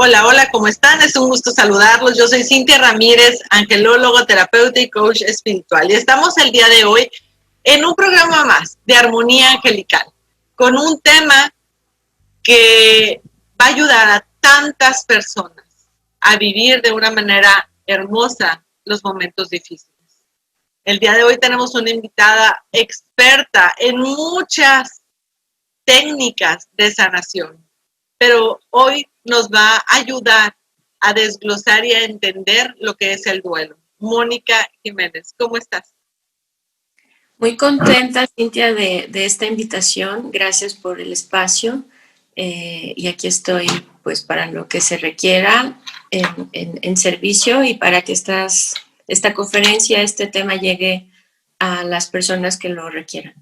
Hola, hola, ¿cómo están? Es un gusto saludarlos. Yo soy Cintia Ramírez, angelólogo, terapeuta y coach espiritual. Y estamos el día de hoy en un programa más de armonía angelical, con un tema que va a ayudar a tantas personas a vivir de una manera hermosa los momentos difíciles. El día de hoy tenemos una invitada experta en muchas técnicas de sanación, pero hoy nos va a ayudar a desglosar y a entender lo que es el duelo. Mónica Jiménez, ¿cómo estás? Muy contenta, Cintia, de esta invitación. Gracias por el espacio. Y aquí estoy, pues, para lo que se requiera en servicio y para que esta conferencia, este tema llegue a las personas que lo requieran.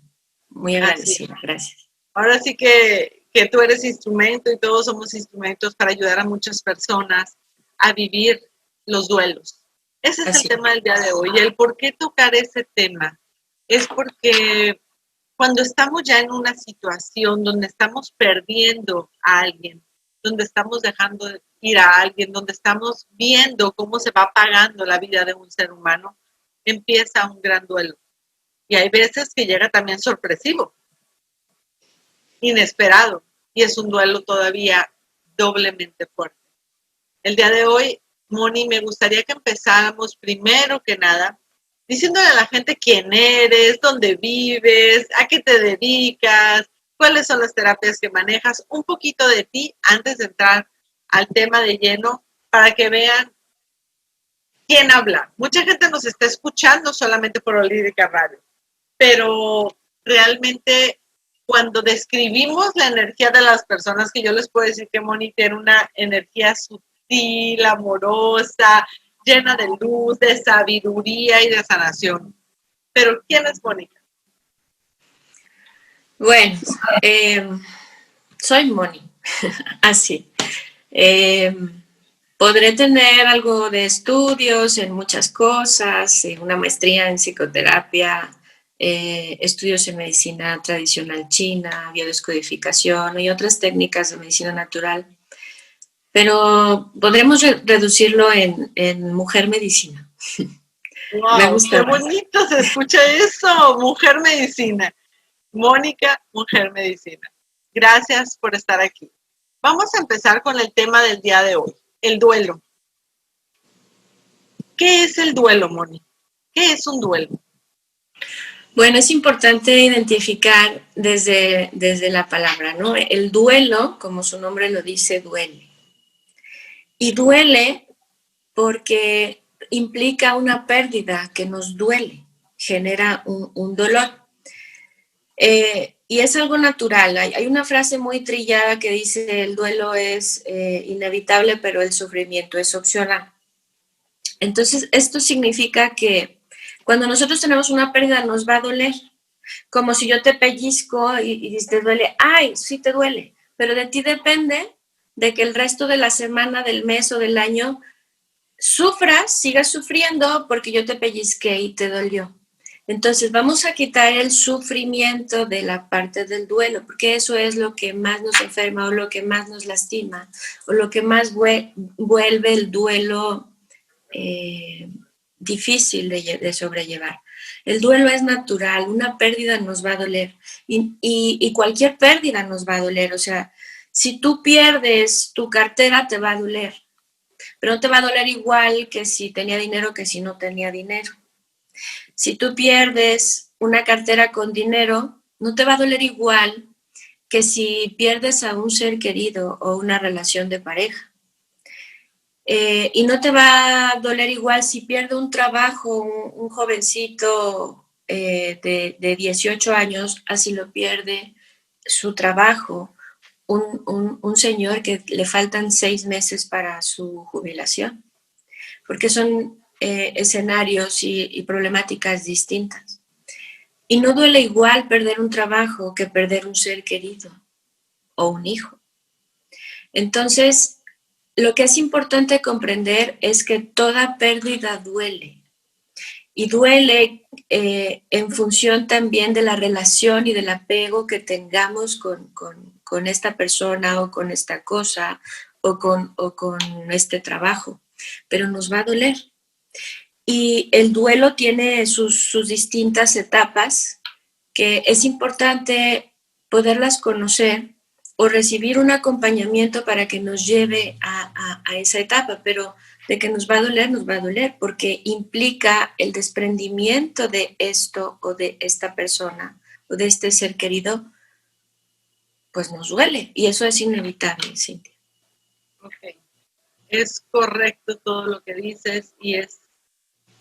Muy agradecida, gracias. Ahora sí que tú eres instrumento y todos somos instrumentos para ayudar a muchas personas a vivir los duelos. Ese es el tema del día de hoy. El por qué tocar ese tema es porque cuando estamos ya en una situación donde estamos perdiendo a alguien, donde estamos dejando ir a alguien, donde estamos viendo cómo se va apagando la vida de un ser humano, empieza un gran duelo. Y hay veces que llega también sorpresivo, inesperado, y es un duelo todavía doblemente fuerte. El día de hoy, Moni, me gustaría que empezáramos primero que nada diciéndole a la gente quién eres, dónde vives, a qué te dedicas, cuáles son las terapias que manejas, un poquito de ti antes de entrar al tema de lleno para que vean quién habla. Mucha gente nos está escuchando solamente por Olírica Radio, pero realmente cuando describimos la energía de las personas, que yo les puedo decir que Moni tiene una energía sutil, amorosa, llena de luz, de sabiduría y de sanación. Pero ¿quién es Mónica? Bueno, soy Moni, así. Podré tener algo de estudios en muchas cosas, una maestría en psicoterapia, estudios en medicina tradicional china, biodescodificación y otras técnicas de medicina natural, pero podremos reducirlo en mujer medicina. ¡Wow! Me gusta. ¡Qué bonito se escucha eso! Mujer medicina. Mónica, mujer medicina. Gracias por estar aquí. Vamos a empezar con el tema del día de hoy, el duelo. ¿Qué es el duelo, Moni? ¿Qué es un duelo? Bueno, es importante identificar desde la palabra, ¿no? El duelo, como su nombre lo dice, duele. Y duele porque implica una pérdida que nos duele, genera un dolor. Y es algo natural. Hay una frase muy trillada que dice, el duelo es inevitable, pero el sufrimiento es opcional. Entonces, esto significa que cuando nosotros tenemos una pérdida nos va a doler. Como si yo te pellizco y te duele, ¡ay, sí te duele! Pero de ti depende de que el resto de la semana, del mes o del año sufras, sigas sufriendo porque yo te pellizqué y te dolió. Entonces vamos a quitar el sufrimiento de la parte del duelo, porque eso es lo que más nos enferma o lo que más nos lastima o lo que más vuelve el duelo difícil de sobrellevar. El duelo es natural, una pérdida nos va a doler y cualquier pérdida nos va a doler. O sea, si tú pierdes tu cartera te va a doler, pero no te va a doler igual que si tenía dinero que si no tenía dinero. Si tú pierdes una cartera con dinero, no te va a doler igual que si pierdes a un ser querido o una relación de pareja. Y no te va a doler igual si pierde un trabajo, un jovencito de 18 años, así lo pierde su trabajo, un señor que le faltan 6 meses para su jubilación, porque son escenarios y problemáticas distintas. Y no duele igual perder un trabajo que perder un ser querido o un hijo. Entonces, lo que es importante comprender es que toda pérdida duele. Y duele en función también de la relación y del apego que tengamos con esta persona o con esta cosa o con este trabajo, pero nos va a doler. Y el duelo tiene sus distintas etapas que es importante poderlas conocer o recibir un acompañamiento para que nos lleve a esa etapa, pero de que nos va a doler, porque implica el desprendimiento de esto o de esta persona o de este ser querido, pues nos duele y eso es inevitable, Cintia. Ok, es correcto todo lo que dices y es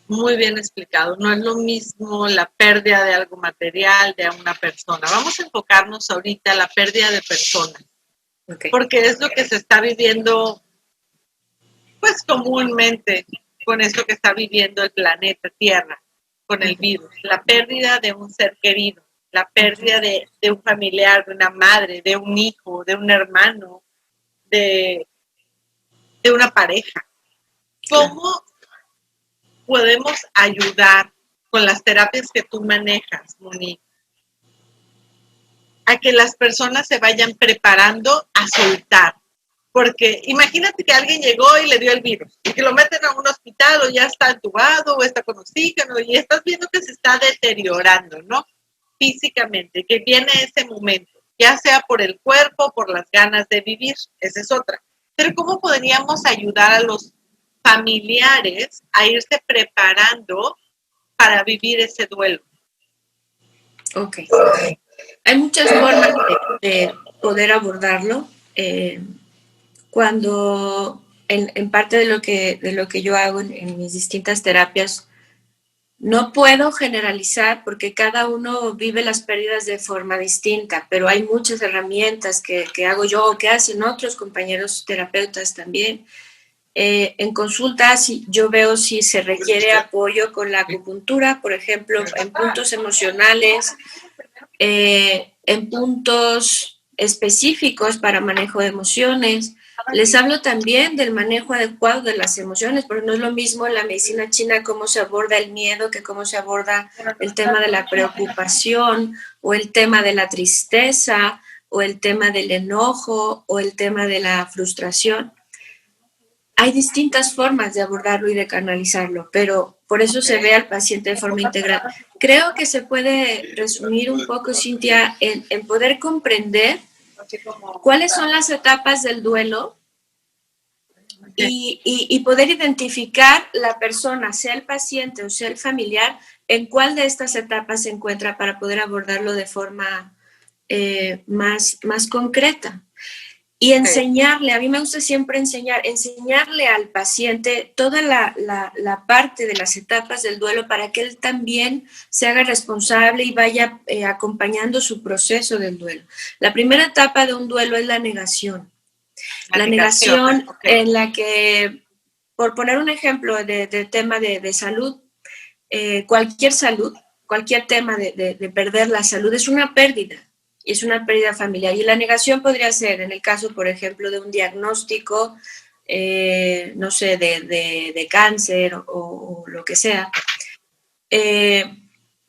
muy bien explicado. No es lo mismo la pérdida de algo material de una persona. Vamos a enfocarnos ahorita en la pérdida de personas, Okay. porque es lo que se está viviendo pues comúnmente con esto que está viviendo el planeta Tierra, con el virus. La pérdida de un ser querido, la pérdida de un familiar, de una madre, de un hijo, de un hermano, de una pareja. ¿Cómo podemos ayudar con las terapias que tú manejas, Monique, a que las personas se vayan preparando a soltar? Porque imagínate que alguien llegó y le dio el virus y que lo meten a un hospital o ya está entubado o está con oxígeno y estás viendo que se está deteriorando, ¿no? Físicamente, que viene ese momento, ya sea por el cuerpo, por las ganas de vivir, esa es otra. Pero ¿cómo podríamos ayudar a los familiares a irse preparando para vivir ese duelo? Ok. Hay muchas formas de poder abordarlo. Cuando en parte de lo que yo hago en mis distintas terapias, no puedo generalizar porque cada uno vive las pérdidas de forma distinta, pero hay muchas herramientas que hago yo o que hacen otros compañeros terapeutas también. En consultas yo veo si se requiere apoyo con la acupuntura, por ejemplo, en puntos emocionales, en puntos específicos para manejo de emociones. Les hablo también del manejo adecuado de las emociones, porque no es lo mismo en la medicina china cómo se aborda el miedo que cómo se aborda el tema de la preocupación o el tema de la tristeza o el tema del enojo o el tema de la frustración. Hay distintas formas de abordarlo y de canalizarlo, pero por eso se ve al paciente de forma integral. Creo que se puede resumir un poco, Cintia, en poder comprender cuáles son las etapas del duelo y poder identificar la persona, sea el paciente o sea el familiar, en cuál de estas etapas se encuentra para poder abordarlo de forma más concreta. Y enseñarle, a mí me gusta siempre enseñarle al paciente toda la parte de las etapas del duelo para que él también se haga responsable y vaya acompañando su proceso del duelo. La primera etapa de un duelo es la negación. La negación okay. En la que, por poner un ejemplo de tema de salud, cualquier tema de perder la salud es una pérdida. Y es una pérdida familiar. Y la negación podría ser, en el caso, por ejemplo, de un diagnóstico, no sé, de cáncer o lo que sea.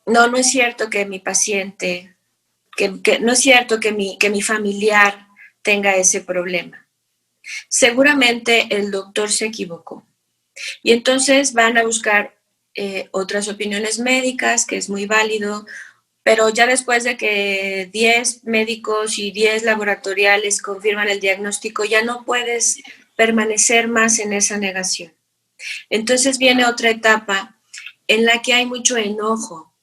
No es cierto que mi paciente, no es cierto que mi familiar tenga ese problema. Seguramente el doctor se equivocó. Y entonces van a buscar otras opiniones médicas, que es muy válido, pero ya después de que 10 médicos y 10 laboratoriales confirman el diagnóstico, ya no puedes permanecer más en esa negación. Entonces viene otra etapa en la que hay mucho enojo,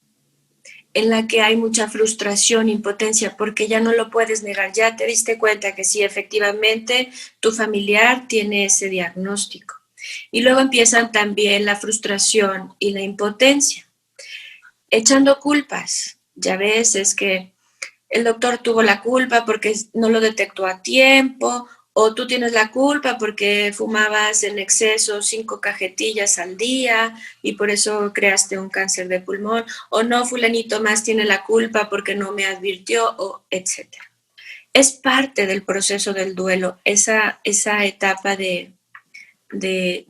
en la que hay mucha frustración, impotencia, porque ya no lo puedes negar, ya te diste cuenta que sí, efectivamente, tu familiar tiene ese diagnóstico. Y luego empiezan también la frustración y la impotencia, echando culpas. Ya ves, es que el doctor tuvo la culpa porque no lo detectó a tiempo, o tú tienes la culpa porque fumabas en exceso 5 cajetillas al día y por eso creaste un cáncer de pulmón, o no, fulanito más tiene la culpa porque no me advirtió, o etcétera. Es parte del proceso del duelo, esa etapa de del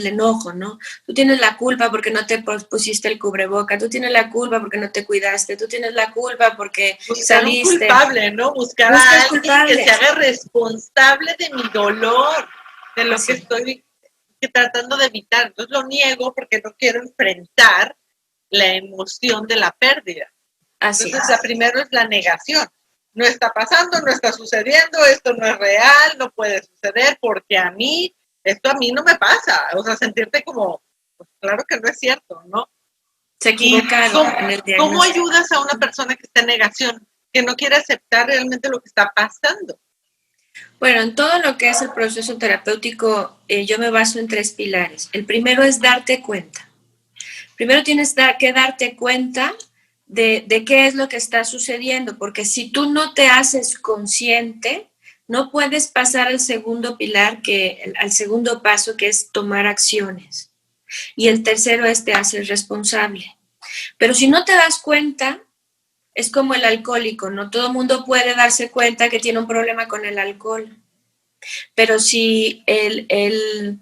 enojo, ¿no? Tú tienes la culpa porque no te pusiste el cubreboca, tú tienes la culpa porque no te cuidaste, tú tienes la culpa porque Buscar un saliste. culpable, ¿no? Buscar a alguien que se haga responsable de mi dolor, de lo que estoy tratando de evitar. Entonces lo niego porque no quiero enfrentar la emoción de la pérdida. Entonces, la primera es la negación. No está pasando, no está sucediendo, esto no es real, no puede suceder porque esto a mí no me pasa. O sea, sentirte como, pues claro que no es cierto, ¿no? Se equivocaron en el diagnóstico. ¿Cómo ayudas a una persona que está en negación, que no quiere aceptar realmente lo que está pasando? Bueno, en todo lo que es el proceso terapéutico, yo me baso en 3 pilares. El primero es darte cuenta. Primero tienes que darte cuenta de qué es lo que está sucediendo, porque si tú no te haces consciente, no puedes pasar al segundo pilar, al segundo paso, que es tomar acciones. Y el tercero es te haces responsable. Pero si no te das cuenta, es como el alcohólico, no todo el mundo puede darse cuenta que tiene un problema con el alcohol. Pero si el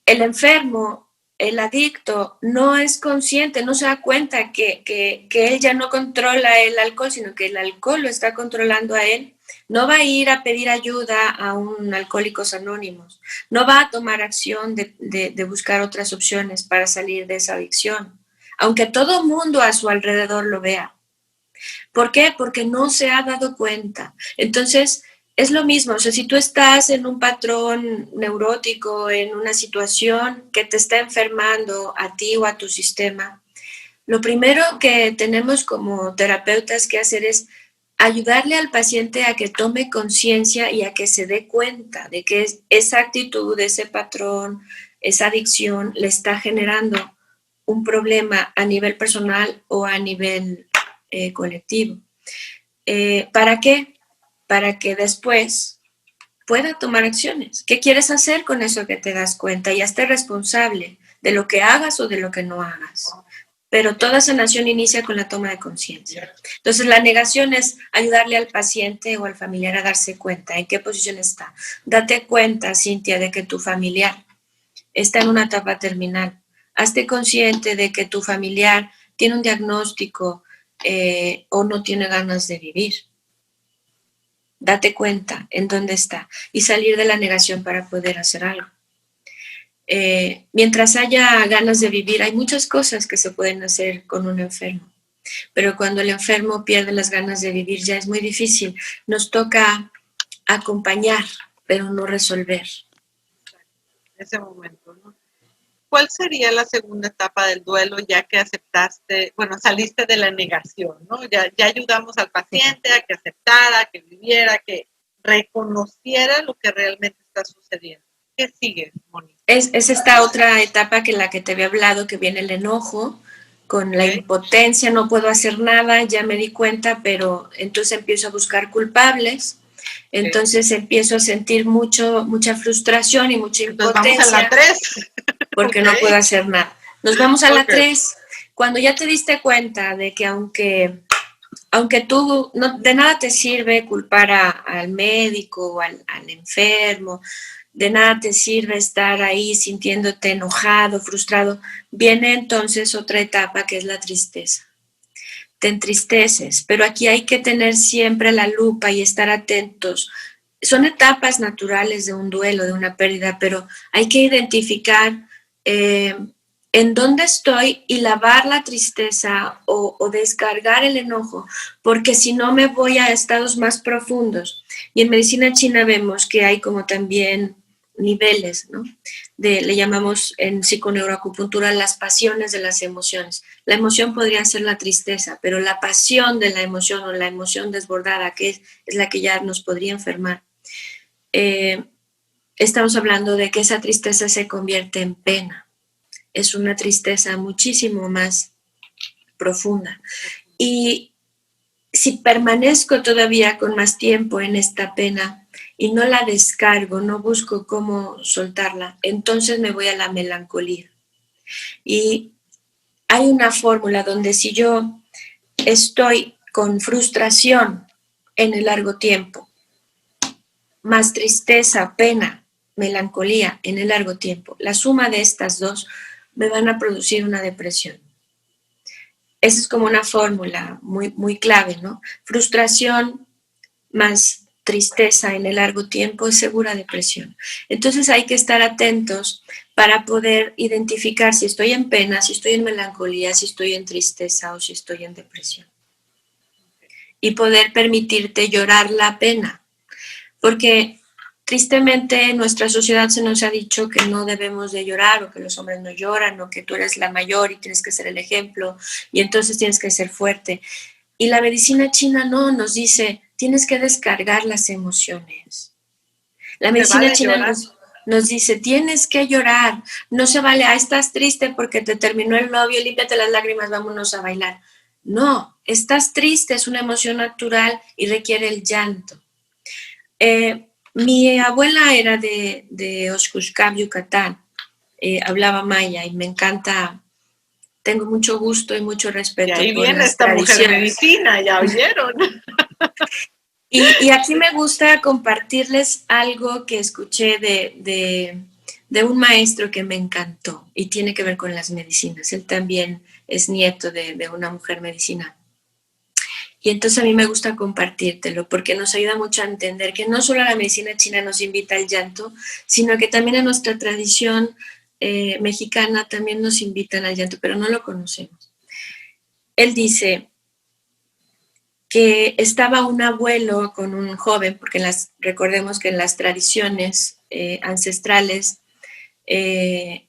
enfermo, el adicto, no es consciente, no se da cuenta que él ya no controla el alcohol, sino que el alcohol lo está controlando a él, no va a ir a pedir ayuda a un Alcohólicos Anónimos, no va a tomar acción de buscar otras opciones para salir de esa adicción, aunque todo mundo a su alrededor lo vea. ¿Por qué? Porque no se ha dado cuenta. Entonces, es lo mismo, o sea, si tú estás en un patrón neurótico, en una situación que te está enfermando a ti o a tu sistema, lo primero que tenemos como terapeutas que hacer es ayudarle al paciente a que tome conciencia y a que se dé cuenta de que esa actitud, ese patrón, esa adicción le está generando un problema a nivel personal o a nivel colectivo. ¿Para qué? Para que después pueda tomar acciones. ¿Qué quieres hacer con eso que te das cuenta? Y hazte responsable de lo que hagas o de lo que no hagas. Pero toda sanación inicia con la toma de conciencia. Entonces, la negación es ayudarle al paciente o al familiar a darse cuenta en qué posición está. Date cuenta, Cintia, de que tu familiar está en una etapa terminal. Hazte consciente de que tu familiar tiene un diagnóstico o no tiene ganas de vivir. Date cuenta en dónde está y salir de la negación para poder hacer algo. Mientras haya ganas de vivir, hay muchas cosas que se pueden hacer con un enfermo, pero cuando el enfermo pierde las ganas de vivir ya es muy difícil. Nos toca acompañar, pero no resolver. Ese momento, ¿no? ¿Cuál sería la segunda etapa del duelo ya que aceptaste, bueno, saliste de la negación, ¿no? Ya ayudamos al paciente a que aceptara, que viviera, que reconociera lo que realmente está sucediendo. ¿Qué sigue, Moni? Es esta otra etapa que la que te había hablado, que viene el enojo, con la impotencia, no puedo hacer nada, ya me di cuenta, pero entonces empiezo a buscar culpables, entonces empiezo a sentir mucha frustración y mucha impotencia. Entonces vamos a la 3. Porque no puedo hacer nada. Nos vamos a la 3. Cuando ya te diste cuenta de que aunque tú de nada te sirve culpar al médico o al enfermo, de nada te sirve estar ahí sintiéndote enojado, frustrado, viene entonces otra etapa que es la tristeza. Te entristeces, pero aquí hay que tener siempre la lupa y estar atentos. Son etapas naturales de un duelo, de una pérdida, pero hay que identificar en dónde estoy y lavar la tristeza o descargar el enojo, porque si no me voy a estados más profundos. Y en medicina china vemos que hay como también niveles, ¿no? Le llamamos en psiconeuroacupuntura las pasiones de las emociones. La emoción podría ser la tristeza, pero la pasión de la emoción o la emoción desbordada, que es la que ya nos podría enfermar, estamos hablando de que esa tristeza se convierte en pena. Es una tristeza muchísimo más profunda. Y si permanezco todavía con más tiempo en esta pena y no la descargo, no busco cómo soltarla, entonces me voy a la melancolía. Y hay una fórmula donde si yo estoy con frustración en el largo tiempo, más tristeza, pena, melancolía en el largo tiempo, la suma de estas dos me van a producir una depresión. Esa es como una fórmula muy, muy clave, ¿no? Frustración más tristeza en el largo tiempo es segura depresión. Entonces hay que estar atentos para poder identificar si estoy en pena, si estoy en melancolía, si estoy en tristeza o si estoy en depresión. Y poder permitirte llorar la pena. Porque tristemente en nuestra sociedad se nos ha dicho que no debemos de llorar o que los hombres no lloran o que tú eres la mayor y tienes que ser el ejemplo y entonces tienes que ser fuerte. Y la medicina china no, nos dice, tienes que descargar las emociones. La medicina china nos dice, tienes que llorar, no se vale, estás triste porque te terminó el novio, límpiate las lágrimas, vámonos a bailar. No, estás triste, es una emoción natural y requiere el llanto. Mi abuela era de Oshkoshkab, Yucatán, hablaba maya y me encanta, tengo mucho gusto y mucho respeto. Y ahí viene esta mujer medicina, ya oyeron. Y aquí me gusta compartirles algo que escuché de un maestro que me encantó y tiene que ver con las medicinas. Él también es nieto de una mujer medicina. Y entonces a mí me gusta compartírtelo porque nos ayuda mucho a entender que no solo la medicina china nos invita al llanto, sino que también en nuestra tradición mexicana también nos invitan al llanto, pero no lo conocemos. Él dice que estaba un abuelo con un joven, porque recordemos que en las tradiciones ancestrales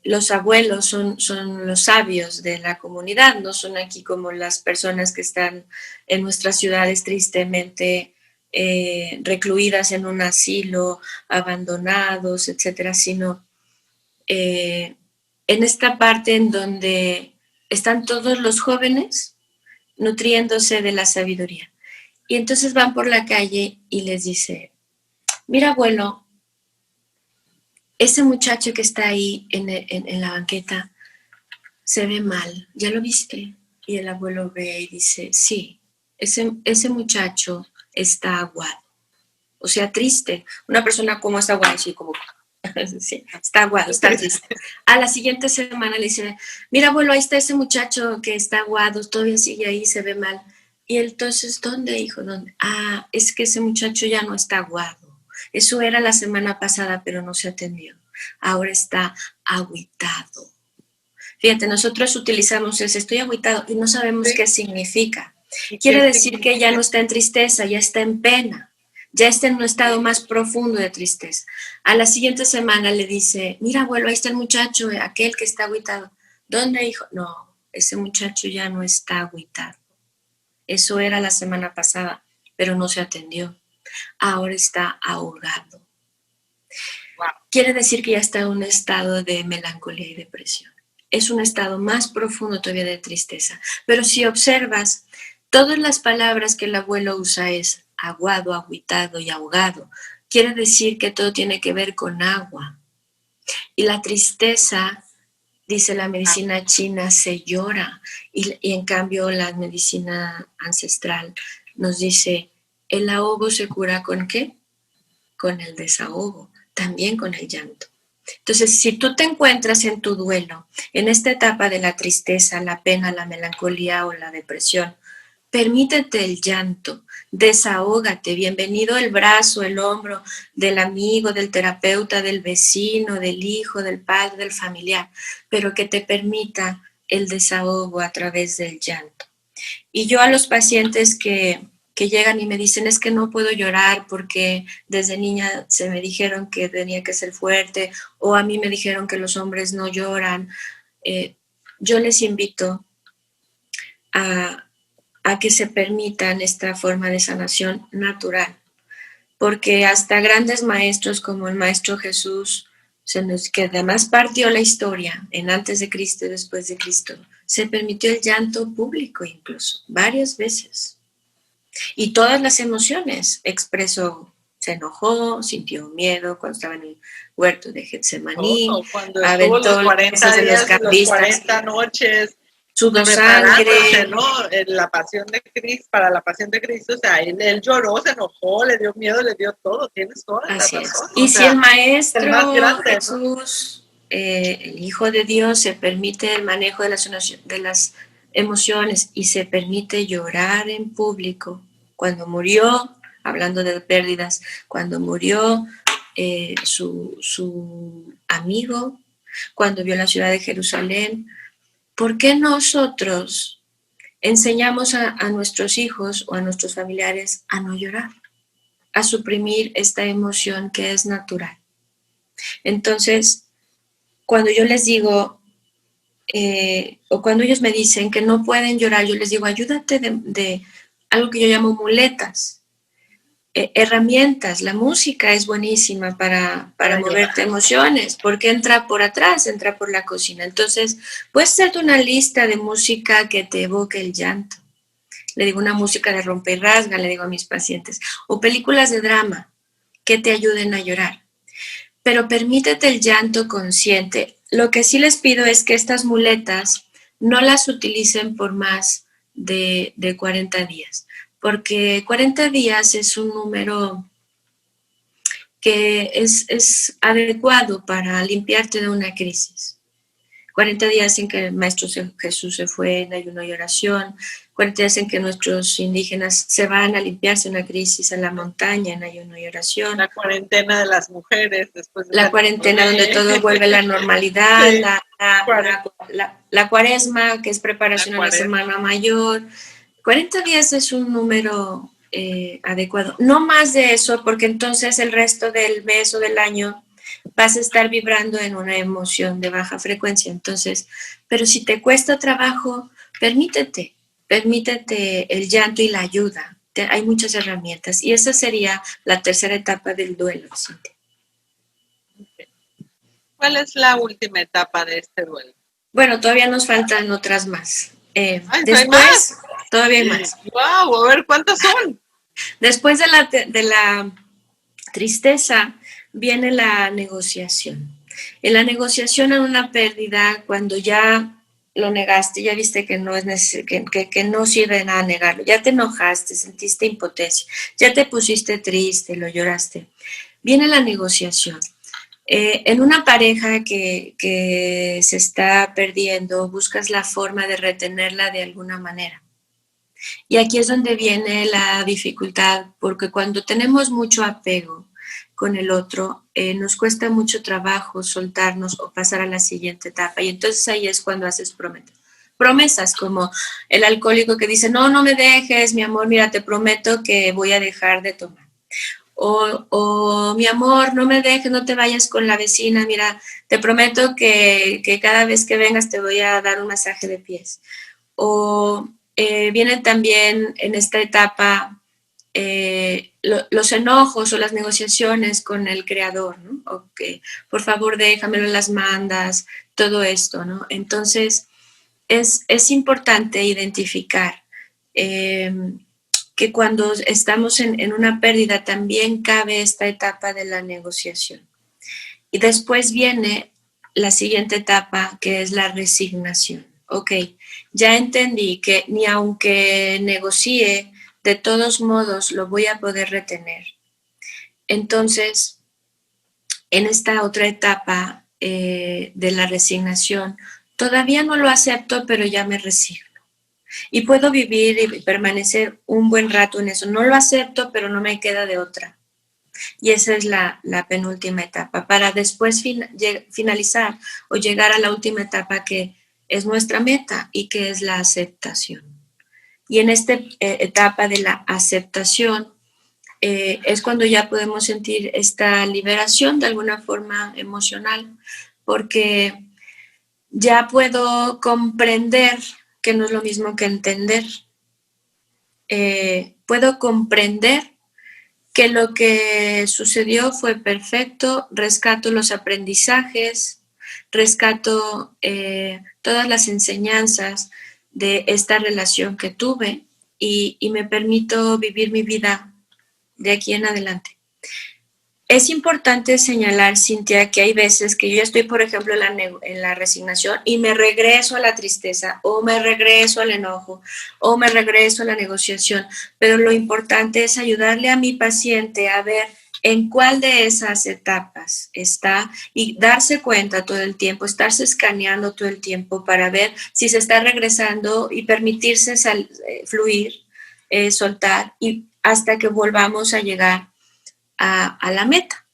los abuelos son los sabios de la comunidad, no son aquí como las personas que están en nuestras ciudades tristemente recluidas en un asilo, abandonados, etcétera, sino en esta parte en donde están todos los jóvenes nutriéndose de la sabiduría. Y entonces van por la calle y les dice, mira abuelo, ese muchacho que está ahí en la banqueta se ve mal, ¿ya lo viste? Y el abuelo ve y dice, sí, ese muchacho está aguado, o sea, triste. Una persona como está aguada, así como, sí, está aguado, está triste. A la siguiente semana le dice, mira abuelo, ahí está ese muchacho que está aguado, todavía sigue ahí, se ve mal. Y entonces, ¿dónde, hijo? ¿Dónde? Ah, es que ese muchacho ya no está aguado. Eso era la semana pasada, pero no se atendió. Ahora está agüitado. Fíjate, nosotros utilizamos ese estoy agüitado y no sabemos qué significa. Quiere decir que ya no está en tristeza, ya está en pena, ya está en un estado más profundo de tristeza. A la siguiente semana le dice, mira abuelo, ahí está el muchacho, aquel que está agüitado. ¿Dónde, hijo? No, ese muchacho ya no está agüitado. Eso era la semana pasada, pero no se atendió. Ahora está ahogado. Quiere decir que ya está en un estado de melancolía y depresión. Es un estado más profundo todavía de tristeza. Pero si observas, todas las palabras que el abuelo usa es aguado, agüitado y ahogado. Quiere decir que todo tiene que ver con agua. Y la tristeza, dice la medicina china, se llora. Y en cambio la medicina ancestral nos dice, el ahogo se cura ¿con qué? Con el desahogo, también con el llanto. Entonces, si tú te encuentras en tu duelo, en esta etapa de la tristeza, la pena, la melancolía o la depresión, permítete el llanto, desahógate, bienvenido el brazo, el hombro del amigo, del terapeuta, del vecino, del hijo, del padre, del familiar, pero que te permita el desahogo a través del llanto. Y yo a los pacientes que llegan y me dicen es que no puedo llorar porque desde niña se me dijeron que tenía que ser fuerte o a mí me dijeron que los hombres no lloran, yo les invito a que se permitan esta forma de sanación natural, porque hasta grandes maestros como el maestro Jesús, que además partió la historia en antes de Cristo y después de Cristo, se permitió el llanto público incluso, varias veces. Y todas las emociones expresó, se enojó, sintió miedo cuando estaba en el huerto de Getsemaní, cuando aventó los 40 días, los 40 noches sudó sangre. Preparándose, ¿no? En la pasión de Cristo, para la pasión de Cristo, o sea, él lloró, se enojó, le dio miedo, le dio todo, tienes toda la razón. Y si el Maestro el más grande, Jesús, ¿no? El Hijo de Dios, se permite el manejo de las emociones y se permite llorar en público, cuando murió, hablando de pérdidas, cuando murió su amigo, cuando vio la ciudad de Jerusalén, ¿por qué nosotros enseñamos a nuestros hijos o a nuestros familiares a no llorar, a suprimir esta emoción que es natural? Entonces, cuando yo les digo, o cuando ellos me dicen que no pueden llorar, yo les digo, ayúdate de algo que yo llamo muletas, herramientas. La música es buenísima para moverte emociones, porque entra por atrás, entra por la cocina. Entonces, puedes hacerte una lista de música que te evoque el llanto. Le digo una música de rompe y rasga, le digo a mis pacientes, o películas de drama que te ayuden a llorar. Pero permítete el llanto consciente. Lo que sí les pido es que estas muletas no las utilicen por más de 40 días, porque 40 días es un número que es adecuado para limpiarte de una crisis. 40 días en que el Maestro Jesús se fue en ayuno y oración, 40 días en que nuestros indígenas se van a limpiarse una crisis en la montaña en ayuno y oración. La cuarentena de las mujeres. Después de la cuarentena donde todo vuelve a la normalidad, sí. la cuaresma, que es preparación a la Semana Mayor. 40 días es un número adecuado. No más de eso, porque entonces el resto del mes o del año vas a estar vibrando en una emoción de baja frecuencia. Entonces, pero si te cuesta trabajo, permítete el llanto y la ayuda. Hay muchas herramientas y esa sería la tercera etapa del duelo, Cintia. ¿Cuál es la última etapa de este duelo? Bueno, todavía nos faltan otras más. Después, ¿hay más? Todavía hay más. ¡Wow! A ver, ¿cuántas son? Después de la tristeza viene la negociación. En la negociación en una pérdida, cuando ya lo negaste, ya viste que no es que no sirve de nada negarlo, ya te enojaste, sentiste impotencia, ya te pusiste triste, lo lloraste, viene la negociación. En una pareja que se está perdiendo, buscas la forma de retenerla de alguna manera. Y aquí es donde viene la dificultad, porque cuando tenemos mucho apego con el otro, nos cuesta mucho trabajo soltarnos o pasar a la siguiente etapa. Y entonces ahí es cuando haces promesas, como el alcohólico que dice, no me dejes, mi amor, mira, te prometo que voy a dejar de tomar. O mi amor, no me dejes, no te vayas con la vecina, mira, te prometo que cada vez que vengas te voy a dar un masaje de pies. O viene también en esta etapa los enojos o las negociaciones con el creador, ¿no? Okay, por favor déjamelo en las mandas, todo esto, ¿no? Entonces es importante identificar que cuando estamos en una pérdida también cabe esta etapa de la negociación. Y después viene la siguiente etapa, que es la resignación. Ok, ya entendí que ni aunque negocie, de todos modos lo voy a poder retener. Entonces, en esta otra etapa de la resignación, todavía no lo acepto, pero ya me resigno. Y puedo vivir y permanecer un buen rato en eso. No lo acepto, pero no me queda de otra. Y esa es la penúltima etapa, para después finalizar o llegar a la última etapa que es nuestra meta y que es la aceptación. Y en esta etapa de la aceptación es cuando ya podemos sentir esta liberación de alguna forma emocional, porque ya puedo comprender que no es lo mismo que entender. Puedo comprender que lo que sucedió fue perfecto, rescato los aprendizajes, rescato todas las enseñanzas de esta relación que tuve y me permito vivir mi vida de aquí en adelante. Es importante señalar, Cintia, que hay veces que yo ya estoy, por ejemplo, en la resignación y me regreso a la tristeza o me regreso al enojo o me regreso a la negociación, pero lo importante es ayudarle a mi paciente a ver en cuál de esas etapas está y darse cuenta todo el tiempo, estarse escaneando todo el tiempo para ver si se está regresando y permitirse fluir, soltar y hasta que volvamos a llegar a la meta.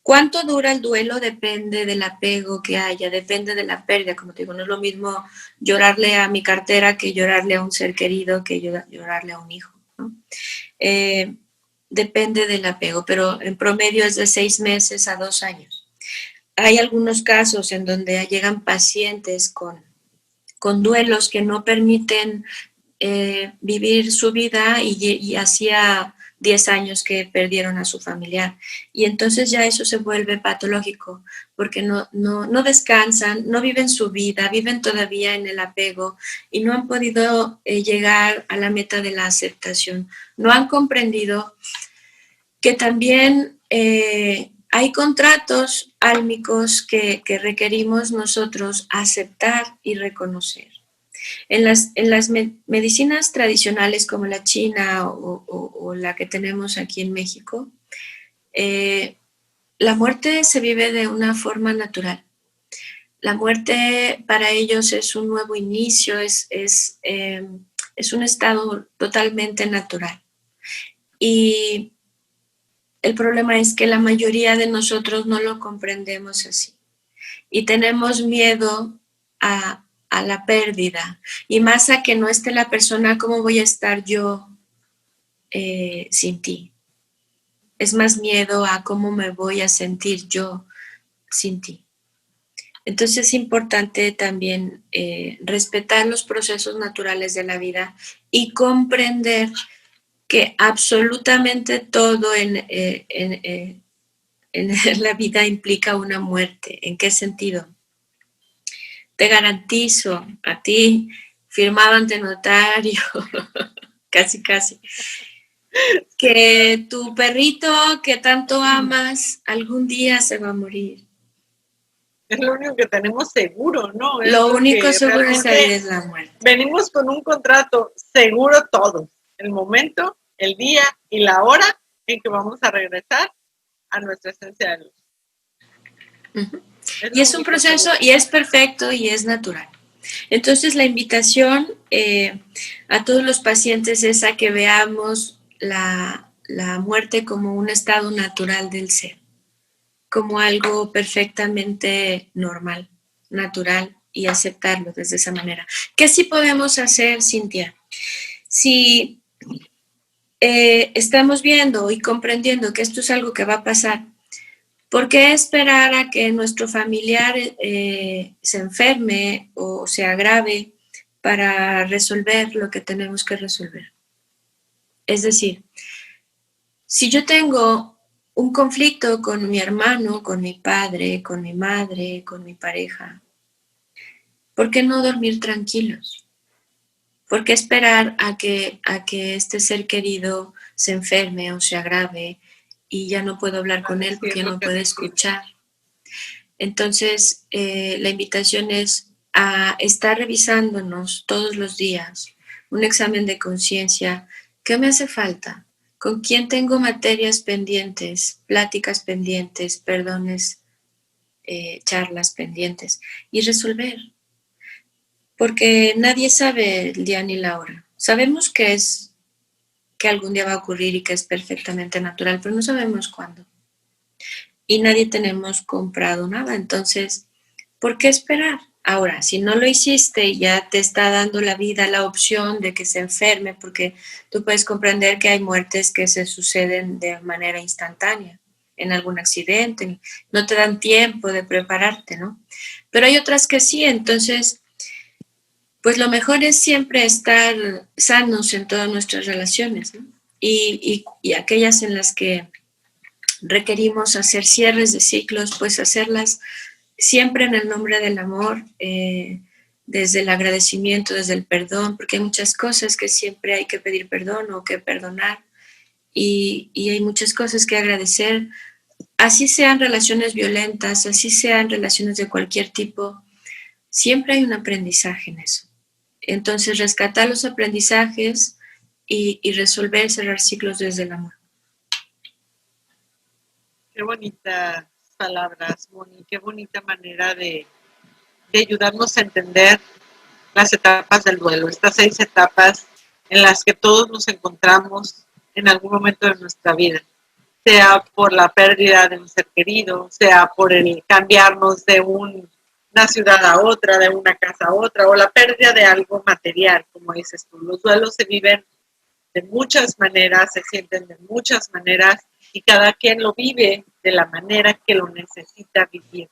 ¿Cuánto dura el duelo? Depende del apego que haya, depende de la pérdida. Como te digo, no es lo mismo llorarle a mi cartera que llorarle a un ser querido, que llorarle a un hijo, ¿no? Depende del apego, pero en promedio es de 6 meses a 2 años. Hay algunos casos en donde llegan pacientes con duelos que no permiten vivir su vida y hacía 10 años que perdieron a su familiar. Y entonces ya eso se vuelve patológico, porque no descansan, no viven su vida, viven todavía en el apego y no han podido llegar a la meta de la aceptación. No han comprendido que también hay contratos álmicos que requerimos nosotros aceptar y reconocer. En las medicinas tradicionales como la china o la que tenemos aquí en México, la muerte se vive de una forma natural. La muerte para ellos es un nuevo inicio, es un estado totalmente natural. Y el problema es que la mayoría de nosotros no lo comprendemos así. Y tenemos miedo a la pérdida. Y más a que no esté la persona, ¿cómo voy a estar yo sin ti? Es más miedo a cómo me voy a sentir yo sin ti. Entonces es importante también respetar los procesos naturales de la vida y comprender que absolutamente todo en la vida implica una muerte. ¿En qué sentido? Te garantizo a ti, firmado ante notario, casi, que tu perrito que tanto amas algún día se va a morir. Es lo único que tenemos seguro, ¿no? Lo único seguro en esta vida es la muerte. Venimos con un contrato seguro todos, el momento, el día y la hora en que vamos a regresar a nuestra esencia de luz. Uh-huh. Y es un proceso seguro. Y es perfecto y es natural. Entonces la invitación a todos los pacientes es a que veamos la muerte como un estado natural del ser, como algo perfectamente normal, natural, y aceptarlo desde esa manera. ¿Qué sí podemos hacer, Cintia? Si estamos viendo y comprendiendo que esto es algo que va a pasar, ¿por qué esperar a que nuestro familiar se enferme o se agrave para resolver lo que tenemos que resolver? Es decir, si yo tengo un conflicto con mi hermano, con mi padre, con mi madre, con mi pareja, ¿por qué no dormir tranquilos? ¿Por qué esperar a que este ser querido se enferme o se agrave y ya no puedo hablar con él porque ya no puede escuchar? Entonces, la invitación es a estar revisándonos todos los días, un examen de conciencia. ¿Qué me hace falta? ¿Con quién tengo materias pendientes, pláticas pendientes, perdones, charlas pendientes? Y resolver. Porque nadie sabe el día ni la hora. Sabemos que algún día va a ocurrir y que es perfectamente natural, pero no sabemos cuándo. Y nadie tenemos comprado nada. Entonces, ¿por qué esperar? Ahora, si no lo hiciste, ya te está dando la vida la opción de que se enferme, porque tú puedes comprender que hay muertes que se suceden de manera instantánea, en algún accidente, no te dan tiempo de prepararte, ¿no? Pero hay otras que sí, entonces, pues lo mejor es siempre estar sanos en todas nuestras relaciones, ¿no? Y aquellas en las que requerimos hacer cierres de ciclos, pues hacerlas siempre en el nombre del amor, desde el agradecimiento, desde el perdón, porque hay muchas cosas que siempre hay que pedir perdón o que perdonar y hay muchas cosas que agradecer así sean relaciones violentas, así sean relaciones de cualquier tipo, siempre hay un aprendizaje en eso. Entonces, rescatar los aprendizajes y resolver, cerrar ciclos desde el amor. Qué bonitas palabras, Moni, qué bonita manera de ayudarnos a entender las etapas del duelo, estas 6 etapas en las que todos nos encontramos en algún momento de nuestra vida, sea por la pérdida de un ser querido, sea por el cambiarnos de una ciudad a otra, de una casa a otra, o la pérdida de algo material, como dices tú. Los duelos se viven de muchas maneras, se sienten de muchas maneras y cada quien lo vive de la manera que lo necesita vivir.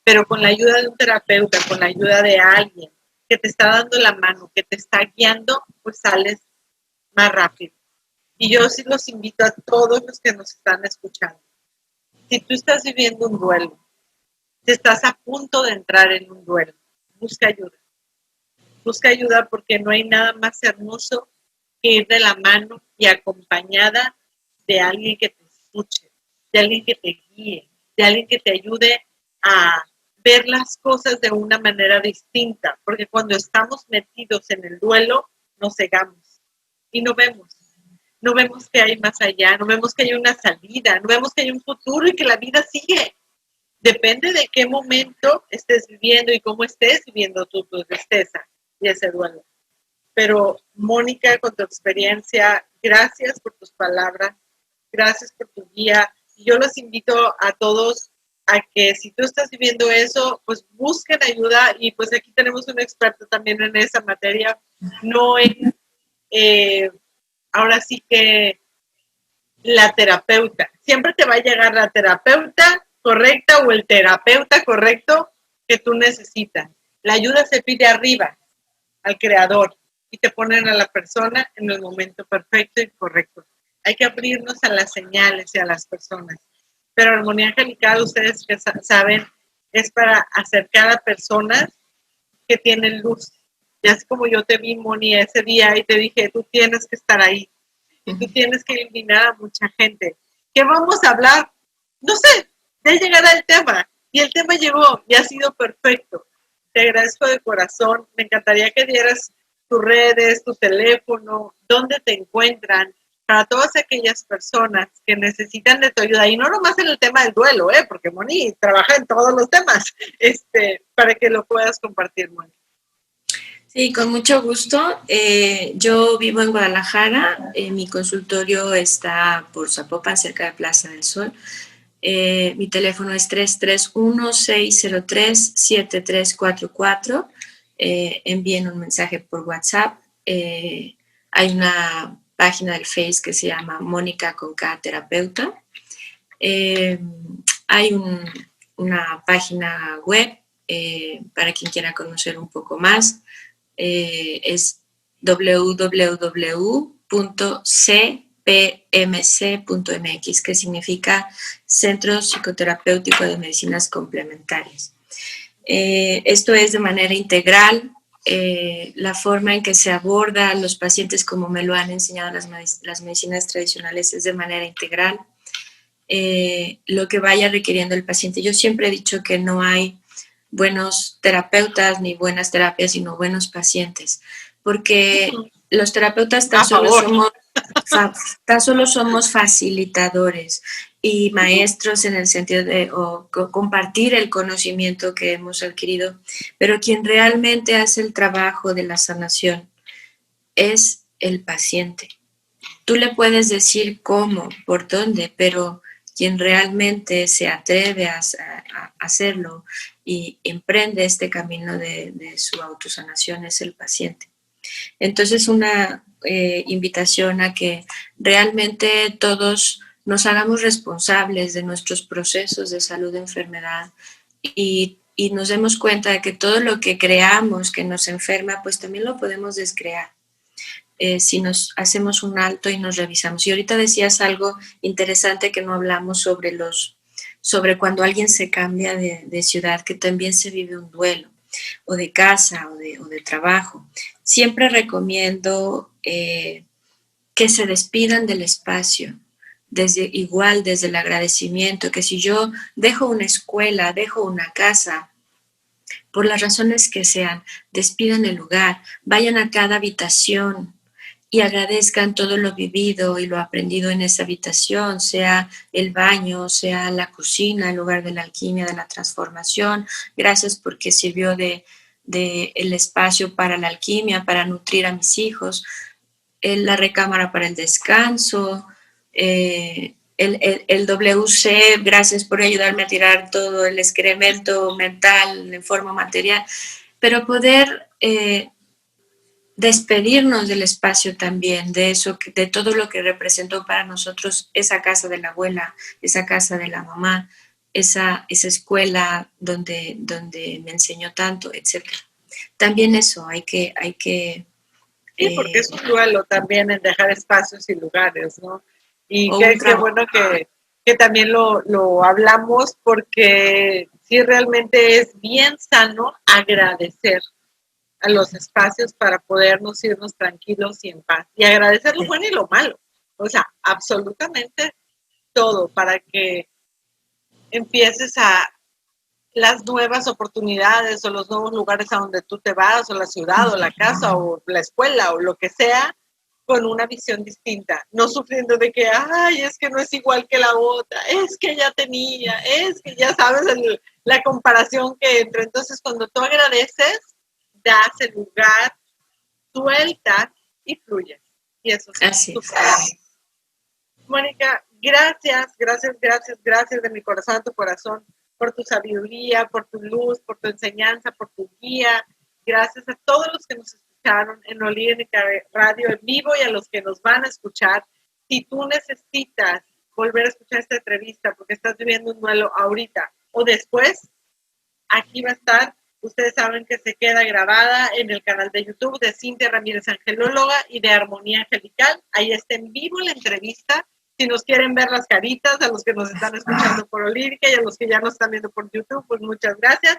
Pero con la ayuda de un terapeuta, con la ayuda de alguien que te está dando la mano, que te está guiando, pues sales más rápido. Y yo sí los invito a todos los que nos están escuchando. Si tú estás viviendo un duelo, si estás a punto de entrar en un duelo, busca ayuda. Busca ayuda porque no hay nada más hermoso que ir de la mano y acompañada de alguien que te escuche, de alguien que te guíe, de alguien que te ayude a ver las cosas de una manera distinta, porque cuando estamos metidos en el duelo, nos cegamos y no vemos que hay más allá, no vemos que hay una salida, no vemos que hay un futuro y que la vida sigue. Depende de qué momento estés viviendo y cómo estés viviendo tu tristeza y ese duelo. Pero, Mónica, con tu experiencia, gracias por tus palabras, gracias por tu guía. Y yo los invito a todos a que si tú estás viviendo eso, pues busquen ayuda y pues aquí tenemos un experto también en esa materia. No es, ahora sí que la terapeuta. Siempre te va a llegar la terapeuta correcta o el terapeuta correcto que tú necesitas. La ayuda se pide arriba, al creador, y te ponen a la persona en el momento perfecto y correcto. Hay que abrirnos a las señales y a las personas. Pero Armonía Angelical, ustedes que saben, es para acercar a personas que tienen luz. Y así como yo te vi, Moni, ese día y te dije, tú tienes que estar ahí. Y tú tienes que eliminar a mucha gente. ¿Qué vamos a hablar? No sé, de llegar al tema. Y el tema llegó y ha sido perfecto. Te agradezco de corazón. Me encantaría que dieras tus redes, tu teléfono, dónde te encuentran, para todas aquellas personas que necesitan de tu ayuda. Y no nomás en el tema del duelo, porque Moni trabaja en todos los temas, para que lo puedas compartir, Moni. Sí, con mucho gusto. Yo vivo en Guadalajara, mi consultorio está por Zapopan, cerca de Plaza del Sol. Mi teléfono es 331-603-7344. Envíen un mensaje por WhatsApp. Hay una página del Face que se llama Mónica con K Terapeuta. Hay una página web para quien quiera conocer un poco más. Es www.cpmc.mx, que significa Centro Psicoterapéutico de Medicinas Complementarias. Esto es de manera integral. La forma en que se aborda a los pacientes, como me lo han enseñado las medicinas tradicionales, es de manera integral. Lo que vaya requiriendo el paciente. Yo siempre he dicho que no hay buenos terapeutas ni buenas terapias, sino buenos pacientes, porque los terapeutas tan solo somos facilitadores y maestros en el sentido de compartir el conocimiento que hemos adquirido, pero quien realmente hace el trabajo de la sanación es el paciente. Tú le puedes decir cómo, por dónde, pero quien realmente se atreve a hacerlo y emprende este camino de su autosanación es el paciente. Entonces, una invitación a que realmente todos nos hagamos responsables de nuestros procesos de salud de enfermedad y nos demos cuenta de que todo lo que creamos que nos enferma, pues también lo podemos descrear. Si nos hacemos un alto y nos revisamos. Y ahorita decías algo interesante que no hablamos sobre cuando alguien se cambia de ciudad, que también se vive un duelo, o de casa, o de trabajo. Siempre recomiendo que se despidan del espacio, desde el agradecimiento, que si yo dejo una escuela, dejo una casa, por las razones que sean, despidan el lugar, vayan a cada habitación y agradezcan todo lo vivido y lo aprendido en esa habitación, sea el baño, sea la cocina, el lugar de la alquimia, de la transformación. Gracias porque sirvió de el espacio para la alquimia, para nutrir a mis hijos, la recámara para el descanso, el WC, gracias por ayudarme a tirar todo el excremento mental en forma material, pero poder despedirnos del espacio también, de eso, de todo lo que representó para nosotros esa casa de la abuela, esa casa de la mamá, esa escuela donde me enseñó tanto, etc. También eso, hay que Sí, porque es un duelo también en dejar espacios y lugares, ¿no? Y qué bueno que también lo hablamos, porque sí realmente es bien sano agradecer a los espacios para podernos irnos tranquilos y en paz. Y agradecer lo bueno y lo malo. O sea, absolutamente todo, para que empieces a las nuevas oportunidades o los nuevos lugares a donde tú te vas, o la ciudad, o la casa, o la escuela, o lo que sea, con una visión distinta, no sufriendo de que, ay, es que no es igual que la otra, es que ya tenía, es que ya sabes la comparación que entre. Entonces, cuando tú agradeces, das el lugar, sueltas y fluyes. Y eso es súper. Mónica, gracias de mi corazón a tu corazón, por tu sabiduría, por tu luz, por tu enseñanza, por tu guía. Gracias a todos los que nos escucharon en Olírica Radio en vivo y a los que nos van a escuchar. Si tú necesitas volver a escuchar esta entrevista porque estás viviendo un duelo ahorita o después, aquí va a estar. Ustedes saben que se queda grabada en el canal de YouTube de Cintia Ramírez Angelóloga y de Armonía Angelical. Ahí está en vivo la entrevista. Si nos quieren ver las caritas, a los que nos están escuchando por Olírica y a los que ya nos están viendo por YouTube, pues muchas gracias.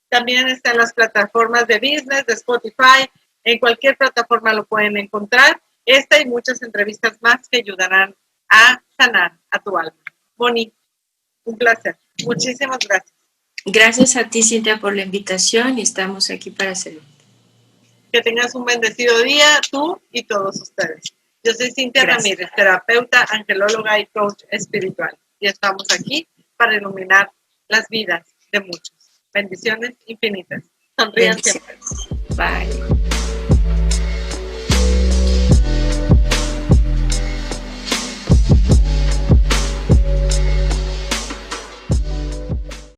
También está en las plataformas de business, de Spotify, en cualquier plataforma lo pueden encontrar. Esta y muchas entrevistas más que ayudarán a sanar a tu alma. Moni, un placer. Muchísimas gracias. Gracias a ti, Cintia, por la invitación y estamos aquí para servir. Que tengas un bendecido día, tú y todos ustedes. Yo soy Cintia Ramírez, terapeuta, angelóloga y coach espiritual. Y estamos aquí para iluminar las vidas de muchos. Bendiciones infinitas. Sonrían siempre. Bye.